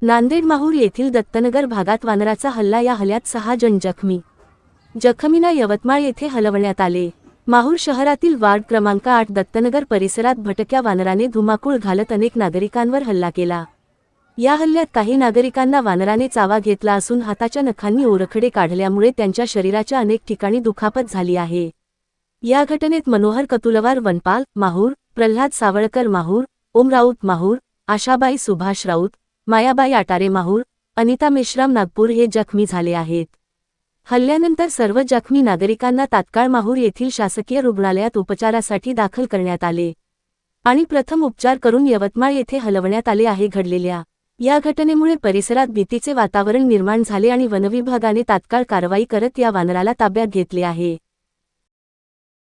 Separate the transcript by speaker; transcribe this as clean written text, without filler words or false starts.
Speaker 1: नांदेड माहूर येथील दत्तनगर भागात वानराचा हल्ला. या हल्ल्यात 6 जण जखमींना यवतमाळ येथे हलवण्यात आले. माहूर शहरातील वार्ड क्रमांक 8 दत्तनगर परिसरात भटक्या वानराने धुमाकूळ घालत अनेक नागरिकांवर हल्ला केला. या हल्ल्यात काही नागरिकांना वानराने चावा घेतला असून हाताच्या नखांनी ओरखडे काढल्यामुळे त्यांच्या शरीराच्या अनेक ठिकाणी दुखापत झाली आहे. या घटनेत मनोहर कतुलवार वनपाल माहूर, प्रल्हाद सावळकर माहूर, ओम राऊत माहूर, आशाबाई सुभाष राऊत, मायाबाई आटारे माहूर, अनिता मेश्राम नागपूर हे जखमी झाले आहेत. हल्ल्यानंतर सर्व जखमी नागरिकांना तात्काळ माहूर येथील शासकीय रुग्णालयात उपचारासाठी दाखल करण्यात आले आणि प्रथम उपचार करून यवतमाळ येथे हलवण्यात आले आहे. घडलेल्या या घटनेमुळे परिसरात भीतीचे वातावरण निर्माण झाले आणि वनविभागाने तात्काळ कारवाई करत या वानराला ताब्यात घेतले आहे.